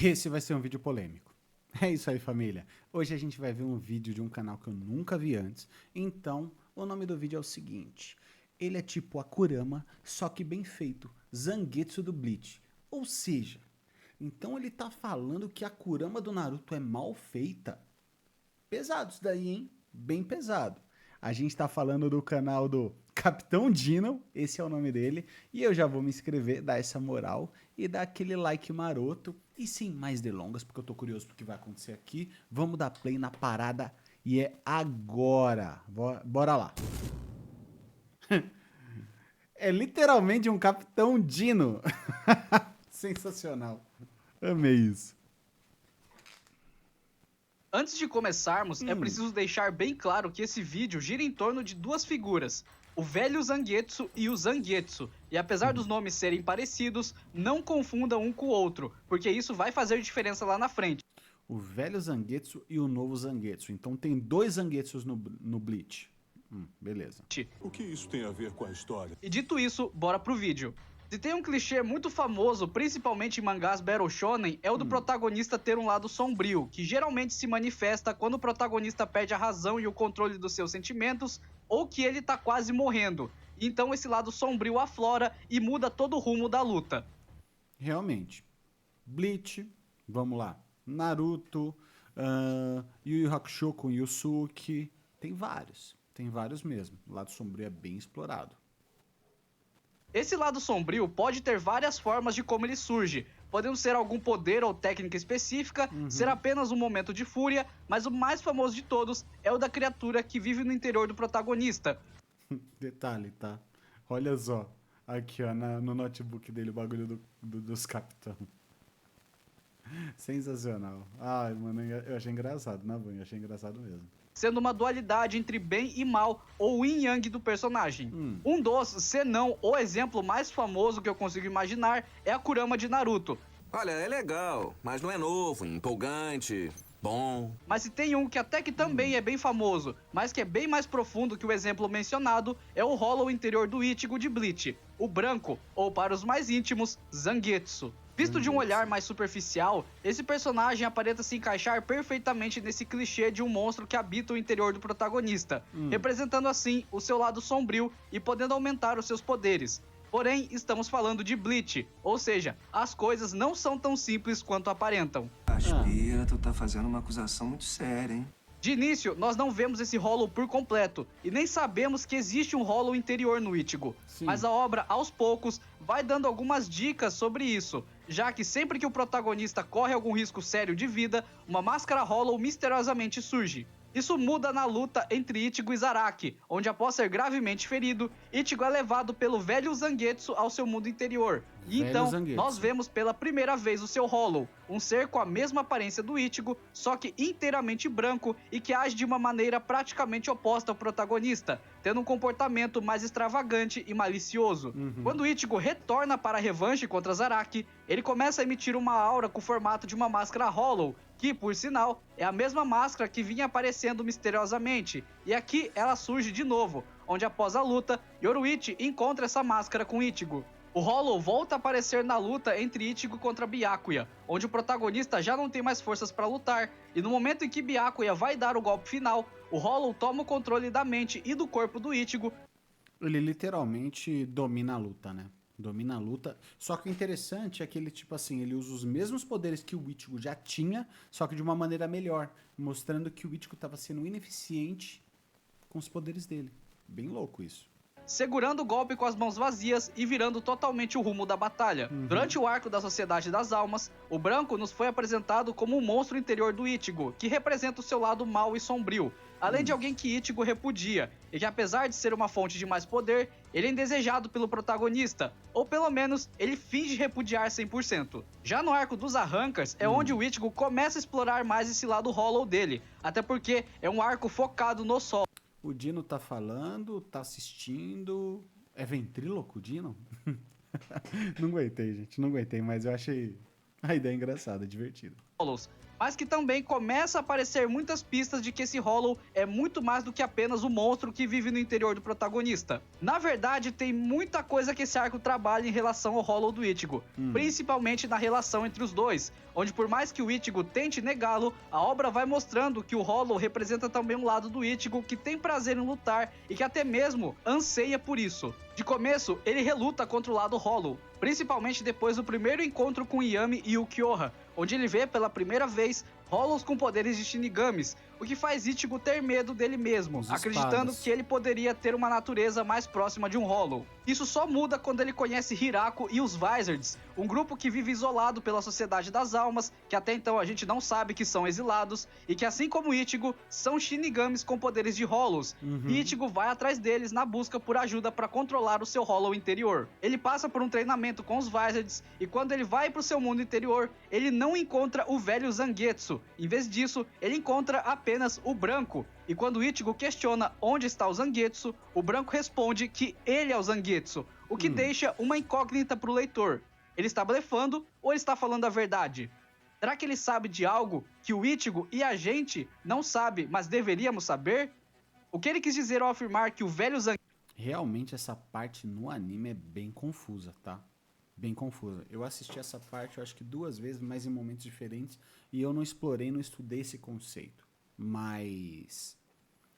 Esse vai ser um vídeo polêmico. É isso aí, família. Hoje a gente vai ver um vídeo de um canal que eu nunca vi antes. Então, o nome do vídeo é o seguinte. Ele é tipo a Kurama, só que bem feito. Zangetsu do Bleach. Ou seja, então ele tá falando que a Kurama do Naruto é mal feita? Pesado isso daí, hein? Bem pesado. A gente tá falando do canal do Capitão Dino, esse é o nome dele, e eu já vou me inscrever, dar essa moral e dar aquele like maroto. E sem mais delongas, porque eu tô curioso pro que vai acontecer aqui, vamos dar play na parada e é agora. Bora lá. É literalmente um Capitão Dino. Sensacional. Amei isso. Antes de começarmos, é preciso deixar bem claro que esse vídeo gira em torno de duas figuras, o velho Zangetsu e o Zangetsu, e apesar dos nomes serem parecidos, não confundam um com o outro, porque isso vai fazer diferença lá na frente. O velho Zangetsu e o novo Zangetsu. Então tem dois Zangetsus no Bleach. Beleza. O que isso tem a ver com a história? E dito isso, bora pro vídeo. Se tem um clichê muito famoso, principalmente em mangás Battle Shonen, é o do protagonista ter um lado sombrio, que geralmente se manifesta quando o protagonista perde a razão e o controle dos seus sentimentos, ou que ele tá quase morrendo. Então esse lado sombrio aflora e muda todo o rumo da luta. Realmente. Bleach, vamos lá. Naruto, Yu Yu Hakusho com Yusuke. Tem vários mesmo. O lado sombrio é bem explorado. Esse lado sombrio pode ter várias formas de como ele surge, podendo ser algum poder ou técnica específica, ser apenas um momento de fúria, mas o mais famoso de todos é o da criatura que vive no interior do protagonista. Detalhe, tá? Olha só. Aqui, ó, no notebook dele, o bagulho dos capitão. Sensacional. Ai, mano, eu achei engraçado, na banha, eu achei engraçado mesmo. Sendo uma dualidade entre bem e mal, ou yin yang do personagem. Um dos, se não o exemplo mais famoso que eu consigo imaginar, é a Kurama de Naruto. Olha, é legal, mas não é novo, empolgante, bom. Mas se tem um que até que também é bem famoso, mas que é bem mais profundo que o exemplo mencionado, é o Hollow interior do Ichigo de Bleach, o branco, ou para os mais íntimos, Zangetsu. Visto de um olhar mais superficial, esse personagem aparenta se encaixar perfeitamente nesse clichê de um monstro que habita o interior do protagonista, representando assim o seu lado sombrio e podendo aumentar os seus poderes. Porém, estamos falando de Bleach, ou seja, as coisas não são tão simples quanto aparentam. Aspira, tu tá fazendo uma acusação muito séria, hein? De início, nós não vemos esse Hollow por completo, e nem sabemos que existe um Hollow interior no Ichigo. Sim. Mas a obra, aos poucos, vai dando algumas dicas sobre isso, já que sempre que o protagonista corre algum risco sério de vida, uma máscara Hollow misteriosamente surge. Isso muda na luta entre Ichigo e Zaraki, onde após ser gravemente ferido, Ichigo é levado pelo velho Zangetsu ao seu mundo interior. E Velho então, Zangetsu. nós vemos pela primeira vez o seu Hollow, um ser com a mesma aparência do Ichigo, só que inteiramente branco e que age de uma maneira praticamente oposta ao protagonista, tendo um comportamento mais extravagante e malicioso. Quando Ichigo retorna para a revanche contra Zaraki, ele começa a emitir uma aura com o formato de uma máscara Hollow, que, por sinal, é a mesma máscara que vinha aparecendo misteriosamente, e aqui ela surge de novo, onde após a luta, Yoruichi encontra essa máscara com Ichigo. O Hollow volta a aparecer na luta entre Ichigo contra Byakuya, onde o protagonista já não tem mais forças para lutar, e no momento em que Byakuya vai dar o golpe final, o Hollow toma o controle da mente e do corpo do Ichigo. Ele literalmente domina a luta, né? Domina a luta. Só que o interessante é que ele, tipo assim, ele usa os mesmos poderes que o Ichigo já tinha, só que de uma maneira melhor, mostrando que o Ichigo estava sendo ineficiente com os poderes dele. Bem louco isso. Segurando o golpe com as mãos vazias e virando totalmente o rumo da batalha. Durante o arco da Sociedade das Almas, o branco nos foi apresentado como um monstro interior do Ichigo, que representa o seu lado mau e sombrio, além de alguém que Ichigo repudia, e que apesar de ser uma fonte de mais poder, ele é indesejado pelo protagonista, ou pelo menos ele finge repudiar 100%. Já no arco dos Arrancas é onde o Ichigo começa a explorar mais esse lado Hollow dele, até porque é um arco focado no sol. O Dino tá falando, tá assistindo. É ventríloco o Dino? Não aguentei, gente. Não aguentei, mas eu achei A ideia é engraçada, é divertida. Hollows, mas que também começa a aparecer muitas pistas de que esse Hollow é muito mais do que apenas o monstro que vive no interior do protagonista. Na verdade, tem muita coisa que esse arco trabalha em relação ao Hollow do Ichigo, principalmente na relação entre os dois, onde por mais que o Ichigo tente negá-lo, a obra vai mostrando que o Hollow representa também um lado do Ichigo que tem prazer em lutar e que até mesmo anseia por isso. De começo, ele reluta contra o lado Hollow, principalmente depois do primeiro encontro com Yami e o Kyoha, onde ele vê pela primeira vez Hollows com poderes de Shinigamis, o que faz Ichigo ter medo dele mesmo, acreditando que ele poderia ter uma natureza mais próxima de um Hollow. Isso só muda quando ele conhece Hirako e os Vizards, um grupo que vive isolado pela Sociedade das Almas, que até então a gente não sabe que são exilados, e que assim como Ichigo, são Shinigamis com poderes de Hollows, e Ichigo vai atrás deles na busca por ajuda para controlar o seu Hollow interior. Ele passa por um treinamento com os Vizards, e quando ele vai para o seu mundo interior, ele não encontra o velho Zangetsu. Em vez disso, ele encontra apenas o Branco. E quando Ichigo questiona onde está o Zangetsu, o Branco responde que ele é o Zangetsu, o que deixa uma incógnita para o leitor. Ele está blefando ou ele está falando a verdade? Será que ele sabe de algo que o Ichigo e a gente não sabe, mas deveríamos saber? O que ele quis dizer ao afirmar que o velho Zangetsu... Realmente essa parte no anime é bem confusa, tá? Bem confusa. Eu assisti essa parte, eu acho que 2 vezes, mas em momentos diferentes, e eu não explorei, não estudei esse conceito. Mas,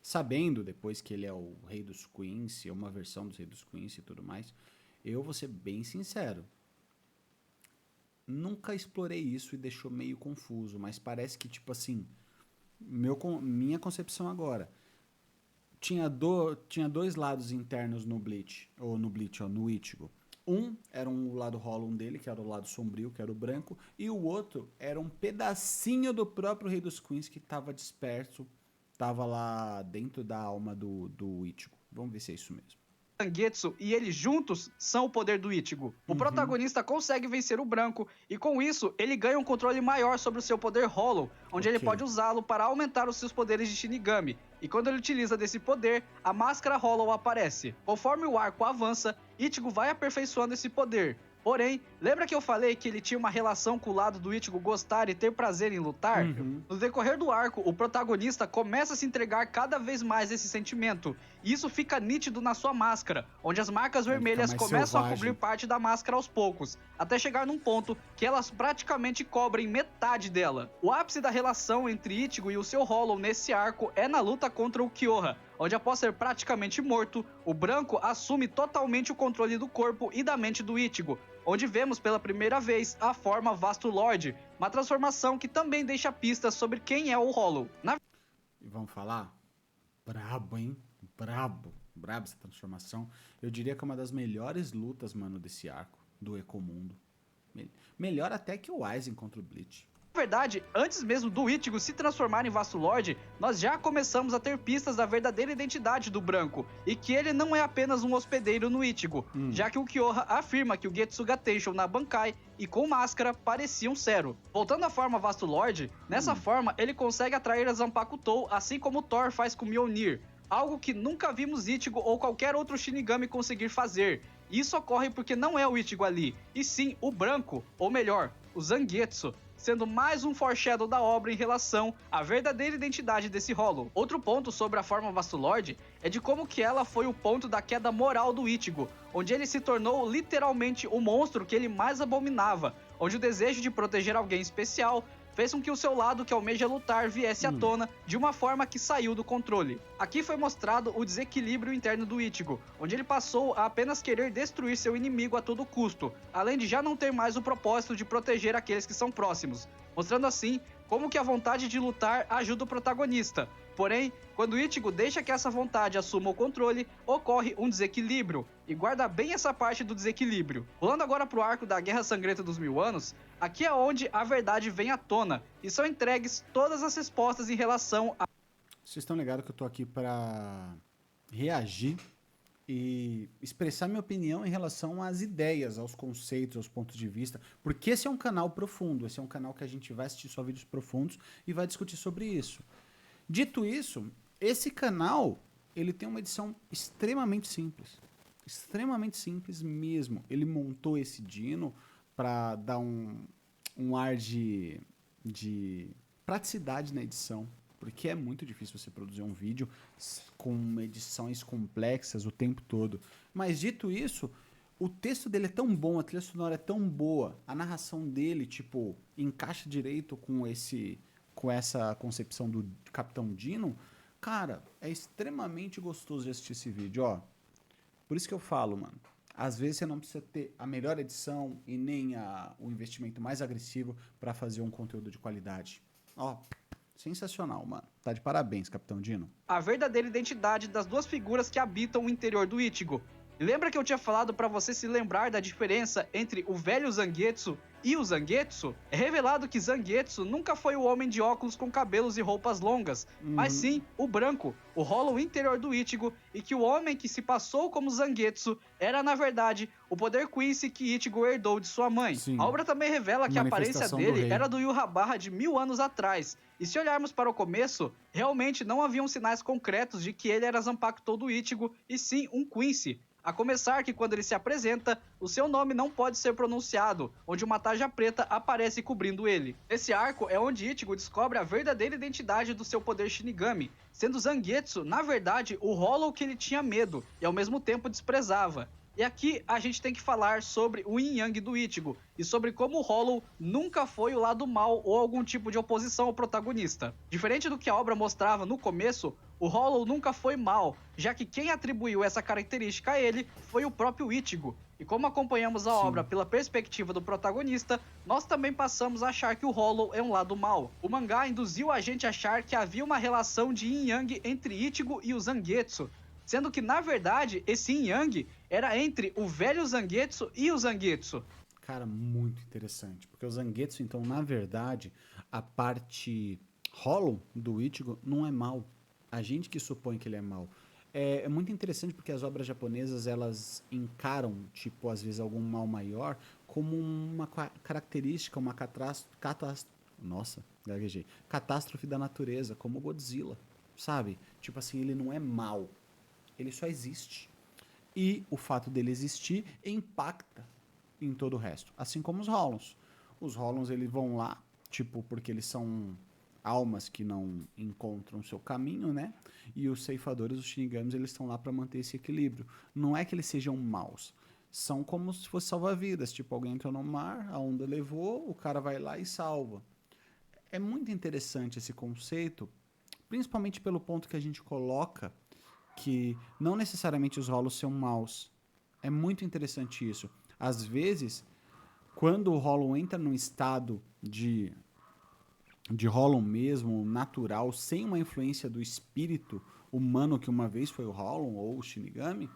sabendo depois que ele é o Rei dos Quincy, é uma versão do Rei dos Quincy e tudo mais, eu vou ser bem sincero. Nunca explorei isso e deixou meio confuso, mas parece que, tipo assim, minha concepção agora, tinha 2 lados internos no Bleach, ou no Ichigo. Um era um lado Hollow dele, que era o lado sombrio, que era o branco, e o outro era um pedacinho do próprio Rei dos Queens que estava disperso, estava lá dentro da alma do Ichigo. Vamos ver se é isso mesmo. Zangetsu e ele juntos são o poder do Ichigo. O protagonista consegue vencer o Branco e com isso ele ganha um controle maior sobre o seu poder Hollow, onde ele pode usá-lo para aumentar os seus poderes de Shinigami. E quando ele utiliza desse poder, a máscara Hollow aparece. Conforme o arco avança, Ichigo vai aperfeiçoando esse poder. Porém, lembra que eu falei que ele tinha uma relação com o lado do Ichigo gostar e ter prazer em lutar? No decorrer do arco, o protagonista começa a se entregar cada vez mais esse sentimento. E isso fica nítido na sua máscara, onde as marcas vermelhas começam a cobrir parte da máscara aos poucos, até chegar num ponto que elas praticamente cobrem metade dela. O ápice da relação entre Ichigo e o seu Hollow nesse arco é na luta contra o Kyoha, onde após ser praticamente morto, o Branco assume totalmente o controle do corpo e da mente do Ichigo, onde vemos pela primeira vez a forma Vasto Lord, uma transformação que também deixa pistas sobre quem é o Hollow. E vamos falar? Brabo, hein? Brabo essa transformação. Eu diria que é uma das melhores lutas, mano, desse arco, do Ecomundo. Melhor até que o Aizen contra o Bleach. Na verdade, antes mesmo do Ichigo se transformar em Vasto Lord, nós já começamos a ter pistas da verdadeira identidade do Branco, e que ele não é apenas um hospedeiro no Ichigo, já que o Kyoha afirma que o Getsuga Tensho na Bankai e com máscara parecia um Zero. Voltando à forma Vasto Lord, nessa forma ele consegue atrair a Zanpakuto, assim como Thor faz com Mjolnir, algo que nunca vimos Ichigo ou qualquer outro Shinigami conseguir fazer. E isso ocorre porque não é o Ichigo ali, e sim o Branco, ou melhor, o Zangetsu, sendo mais um foreshadow da obra em relação à verdadeira identidade desse Hollow. Outro ponto sobre a forma Vasto Lord é de como que ela foi o ponto da queda moral do Ichigo, onde ele se tornou literalmente o monstro que ele mais abominava, onde o desejo de proteger alguém especial fez com que o seu lado que almeja lutar viesse à tona de uma forma que saiu do controle. Aqui foi mostrado o desequilíbrio interno do Ichigo, onde ele passou a apenas querer destruir seu inimigo a todo custo, além de já não ter mais o propósito de proteger aqueles que são próximos, mostrando assim como que a vontade de lutar ajuda o protagonista. Porém, quando Ichigo deixa que essa vontade assuma o controle, ocorre um desequilíbrio, e guarda bem essa parte do desequilíbrio. Pulando agora pro arco da Guerra Sangrenta dos 1000 Anos, aqui é onde a verdade vem à tona, e são entregues todas as respostas em relação a... Vocês estão ligados que eu tô aqui para reagir e expressar minha opinião em relação às ideias, aos conceitos, aos pontos de vista, porque esse é um canal profundo, esse é um canal que a gente vai assistir só vídeos profundos e vai discutir sobre isso. Dito isso, esse canal, ele tem uma edição extremamente simples mesmo. Ele montou esse Dino para dar um ar de praticidade na edição, porque é muito difícil você produzir um vídeo com edições complexas o tempo todo. Mas dito isso, o texto dele é tão bom, a trilha sonora é tão boa, a narração dele, tipo, encaixa direito com essa concepção do Capitão Dino. Cara, é extremamente gostoso de assistir esse vídeo, ó. Por isso que eu falo, mano, às vezes você não precisa ter a melhor edição e nem o investimento mais agressivo para fazer um conteúdo de qualidade. Ó, sensacional, mano. Tá de parabéns, Capitão Dino. A verdadeira identidade das duas figuras que habitam o interior do Ichigo. E lembra que eu tinha falado para você se lembrar da diferença entre o velho Zangetsu e o Zangetsu? É revelado que Zangetsu nunca foi o homem de óculos com cabelos e roupas longas, mas sim o branco, o Hollow interior do Ichigo, e que o homem que se passou como Zangetsu era, na verdade, o poder Quincy que Ichigo herdou de sua mãe. Sim. A obra também revela que a aparência Manifestação do dele rei. era do Yhwach de 1000 anos atrás. E se olharmos para o começo, realmente não haviam sinais concretos de que ele era Zanpakuto do Ichigo, e sim um Quincy. A começar que quando ele se apresenta, o seu nome não pode ser pronunciado, onde uma tarja preta aparece cobrindo ele. Esse arco é onde Ichigo descobre a verdadeira identidade do seu poder Shinigami, sendo Zangetsu, na verdade, o Hollow que ele tinha medo e ao mesmo tempo desprezava. E aqui a gente tem que falar sobre o Yin Yang do Ichigo e sobre como o Hollow nunca foi o lado mal ou algum tipo de oposição ao protagonista. Diferente do que a obra mostrava no começo, o Hollow nunca foi mal, já que quem atribuiu essa característica a ele foi o próprio Ichigo. E como acompanhamos a obra pela perspectiva do protagonista, nós também passamos a achar que o Hollow é um lado mal. O mangá induziu a gente a achar que havia uma relação de Yin Yang entre Ichigo e o Zangetsu, sendo que, na verdade, esse Yin Yang era entre o velho Zangetsu e o Zangetsu. Cara, muito interessante, porque o Zangetsu, então, na verdade, a parte Hollow do Ichigo não é mal. A gente que supõe que ele é mal. É muito interessante porque as obras japonesas, elas encaram, tipo, às vezes algum mal maior como uma característica, uma catástrofe da natureza, como Godzilla, sabe? Tipo assim, ele não é mal. Ele só existe. E o fato dele existir impacta em todo o resto. Assim como os Hollows. Os Hollows, eles vão lá, tipo, porque eles são almas que não encontram seu caminho, né? E os ceifadores, os Shinigamis, eles estão lá para manter esse equilíbrio. Não é que eles sejam maus. São como se fosse salva-vidas. Tipo, alguém entrou no mar, a onda levou, o cara vai lá e salva. É muito interessante esse conceito, principalmente pelo ponto que a gente coloca que não necessariamente os Hollows são maus. É muito interessante isso. Às vezes, quando o Hollow entra num estado de Hollow mesmo, natural, sem uma influência do espírito humano que uma vez foi o Hollow ou o Shinigami,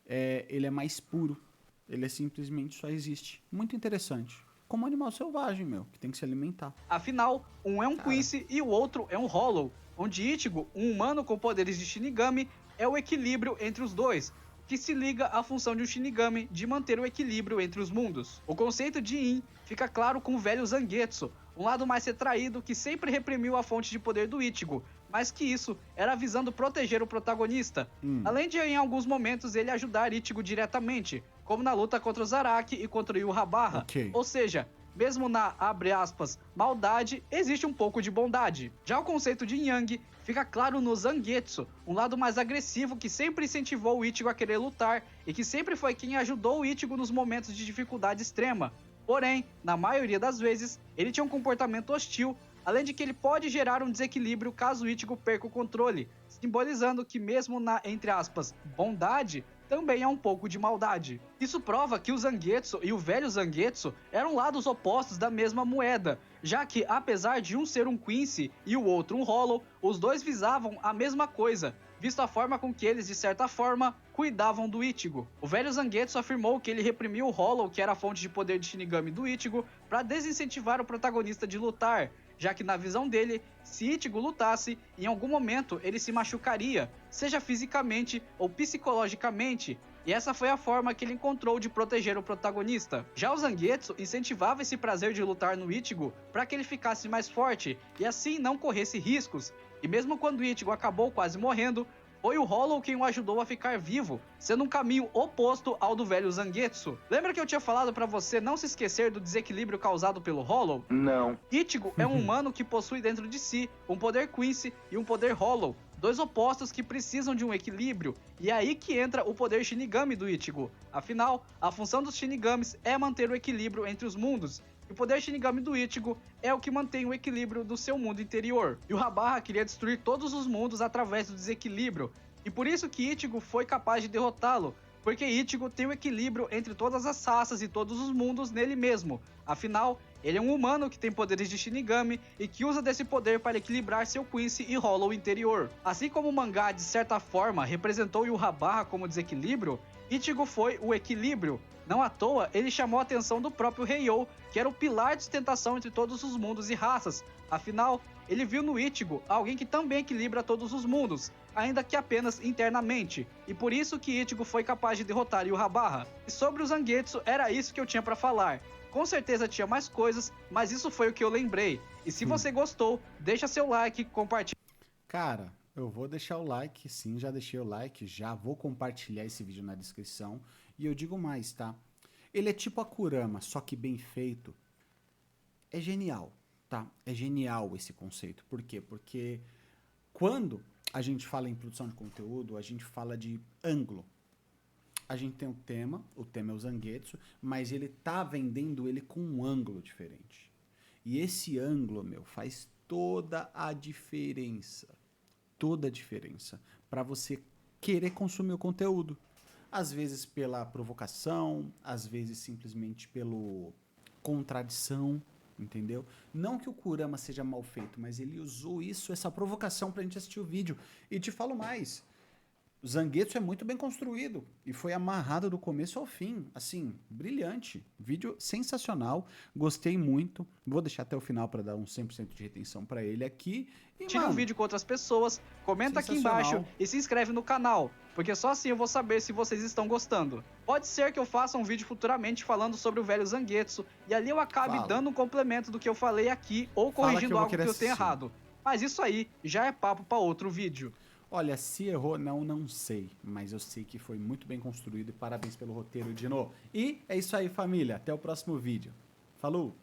ele é mais puro. Ele simplesmente só existe. Muito interessante. Como um animal selvagem, que tem que se alimentar. Afinal, um é um Quincy e o outro é um Hollow, onde Ichigo, um humano com poderes de Shinigami, é o equilíbrio entre os dois, que se liga à função de um Shinigami de manter o equilíbrio entre os mundos. O conceito de Yin fica claro com o velho Zangetsu, um lado mais retraído que sempre reprimiu a fonte de poder do Ichigo, mas que isso era visando proteger o protagonista, além de em alguns momentos ele ajudar Ichigo diretamente, como na luta contra o Zaraki e contra o Yhwach. Ok. Ou seja, mesmo na, abre aspas, maldade, existe um pouco de bondade. Já o conceito de Yang fica claro no Zangetsu, um lado mais agressivo que sempre incentivou o Ichigo a querer lutar e que sempre foi quem ajudou o Ichigo nos momentos de dificuldade extrema. Porém, na maioria das vezes, ele tinha um comportamento hostil, além de que ele pode gerar um desequilíbrio caso o Ichigo perca o controle, simbolizando que mesmo na, entre aspas, bondade, também há um pouco de maldade. Isso prova que o Zangetsu e o velho Zangetsu eram lados opostos da mesma moeda, já que, apesar de um ser um Quincy e o outro um Hollow, os dois visavam a mesma coisa, visto a forma com que eles, de certa forma, cuidavam do Ichigo. O velho Zangetsu afirmou que ele reprimiu o Hollow, que era a fonte de poder de Shinigami do Ichigo, para desincentivar o protagonista de lutar, já que na visão dele, se Ichigo lutasse, em algum momento ele se machucaria, seja fisicamente ou psicologicamente, e essa foi a forma que ele encontrou de proteger o protagonista. Já o Zangetsu incentivava esse prazer de lutar no Ichigo para que ele ficasse mais forte e assim não corresse riscos, e mesmo quando Ichigo acabou quase morrendo, Foi o Hollow quem o ajudou a ficar vivo, sendo um caminho oposto ao do velho Zangetsu. Lembra que eu tinha falado pra você não se esquecer do desequilíbrio causado pelo Hollow? Não. Ichigo é um humano que possui dentro de si um poder Quincy e um poder Hollow, dois opostos que precisam de um equilíbrio, e é aí que entra o poder Shinigami do Ichigo. Afinal, a função dos Shinigamis é manter o equilíbrio entre os mundos, e o poder Shinigami do Ichigo é o que mantém o equilíbrio do seu mundo interior. E o Habarra queria destruir todos os mundos através do desequilíbrio, e por isso que Ichigo foi capaz de derrotá-lo, porque Ichigo tem o equilíbrio entre todas as raças e todos os mundos nele mesmo. Afinal, ele é um humano que tem poderes de Shinigami e que usa desse poder para equilibrar seu Quincy e Hollow interior. Assim como o mangá, de certa forma, representou Yhwach como desequilíbrio, Ichigo foi o equilíbrio. Não à toa, ele chamou a atenção do próprio Heiou, que era o pilar de sustentação entre todos os mundos e raças. Afinal, ele viu no Ichigo alguém que também equilibra todos os mundos, ainda que apenas internamente, e por isso que Ichigo foi capaz de derrotar Yhwach. E sobre o Zangetsu, era isso que eu tinha para falar. Com certeza tinha mais coisas, mas isso foi o que eu lembrei. E se você gostou, deixa seu like, compartilha. Cara, eu vou deixar o like, sim, já deixei o like, já vou compartilhar esse vídeo na descrição. E eu digo mais, tá? Ele é tipo a Kurama, só que bem feito. É genial, tá? É genial esse conceito. Por quê? Porque quando a gente fala em produção de conteúdo, a gente fala de ângulo. A gente tem o tema é o Zangetsu, mas ele tá vendendo ele com um ângulo diferente. E esse ângulo, meu, faz toda a diferença. Toda a diferença para você querer consumir o conteúdo. Às vezes pela provocação, às vezes simplesmente pelo contradição, entendeu? Não que o Kurama seja mal feito, mas ele usou essa provocação pra gente assistir o vídeo. E te falo mais, o Zangetsu é muito bem construído e foi amarrado do começo ao fim, assim, brilhante. Vídeo sensacional, gostei muito. Vou deixar até o final para dar um 100% de retenção para ele aqui. E, Tira um vídeo com outras pessoas, comenta aqui embaixo e se inscreve no canal, porque só assim eu vou saber se vocês estão gostando. Pode ser que eu faça um vídeo futuramente falando sobre o velho Zangetsu e ali eu acabe dando um complemento do que eu falei aqui ou corrigindo algo que eu tenho errado. Mas isso aí já é papo para outro vídeo. Olha, se errou, não sei. Mas eu sei que foi muito bem construído e parabéns pelo roteiro, Dino. E é isso aí, família. Até o próximo vídeo. Falou!